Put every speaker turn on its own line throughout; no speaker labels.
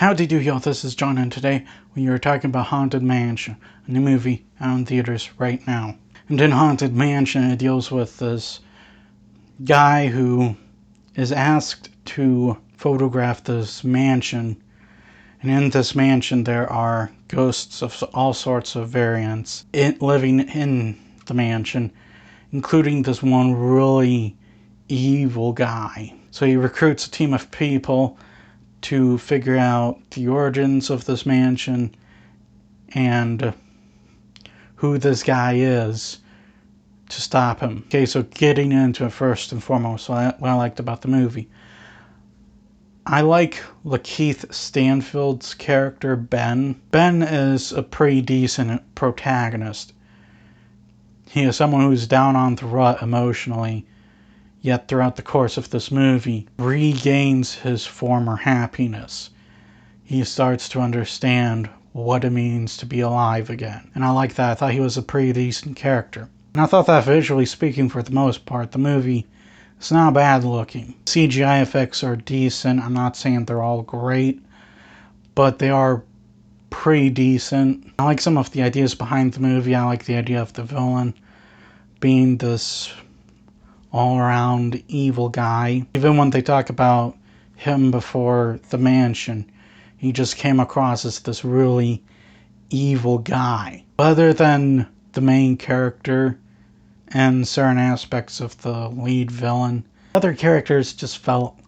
Howdy do y'all, this is John, and today we are talking about Haunted Mansion, a new movie out in theaters right now. And in Haunted Mansion, it deals with this guy who is asked to photograph this mansion. And in this mansion there are ghosts of all sorts of variants living in the mansion, including this one really evil guy. So he recruits a team of people to figure out the origins of this mansion and who this guy is to stop him. Okay, so getting into it first and foremost, what I liked about the movie. I like Lakeith Stanfield's character, Ben. Ben is a pretty decent protagonist. He is someone who's down on the rut emotionally, yet throughout the course of this movie, regains his former happiness. He starts to understand what it means to be alive again. And I like that. I thought he was a pretty decent character. And I thought that visually speaking, for the most part, the movie is not bad looking. CGI effects are decent. I'm not saying they're all great, but they are pretty decent. I like some of the ideas behind the movie. I like the idea of the villain being this all-around evil guy. Even when they talk about him before the mansion, he just came across as this really evil guy. Other than the main character and certain aspects of the lead villain, other characters just felt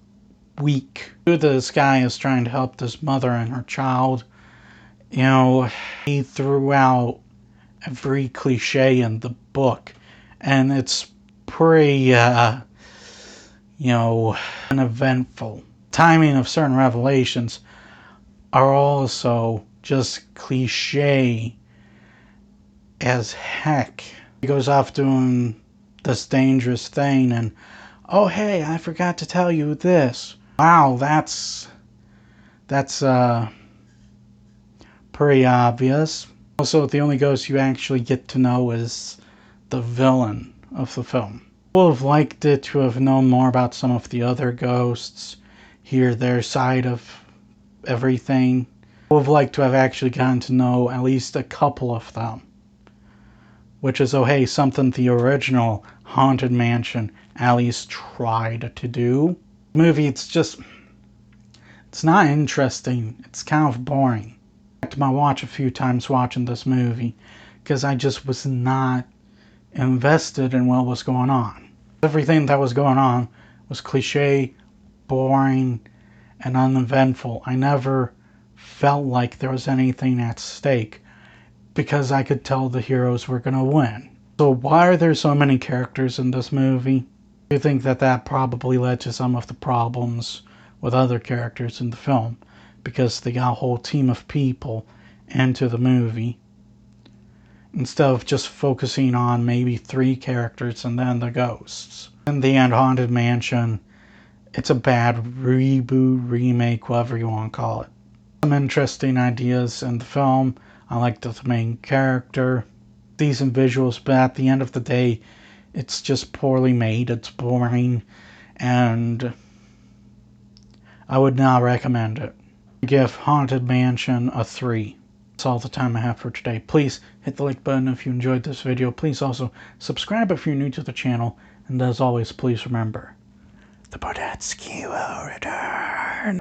weak. This guy is trying to help this mother and her child. You know, he threw out every cliche in the book, and it's pretty, uneventful. Timing of certain revelations are also just cliche as heck. He goes off doing this dangerous thing and, oh hey, I forgot to tell you this. Wow, that's pretty obvious. Also, the only ghost you actually get to know is the villain of the film. I would have liked it to have known more about some of the other ghosts, hear their side of everything. I would have liked to have actually gotten to know at least a couple of them. Which is, oh hey, something the original Haunted Mansion at least tried to do. The movie, it's not interesting. It's kind of boring. I checked my watch a few times watching this movie because I just was not invested in what was going on. Everything that was going on was cliche, boring, and uneventful. I never felt like there was anything at stake because I could tell the heroes were going to win. So why are there so many characters in this movie? I think that probably led to some of the problems with other characters in the film, because they got a whole team of people into the movie instead of just focusing on maybe 3 characters and then the ghosts. In the end, Haunted Mansion, it's a bad reboot, remake, whatever you want to call it. Some interesting ideas in the film. I liked the main character, decent visuals, but at the end of the day, it's just poorly made, it's boring, and I would not recommend it. I give Haunted Mansion a 3. That's all the time I have for today. Please hit the like button if you enjoyed this video. Please also subscribe if you're new to the channel. And as always, please remember, the Bodetsky will return.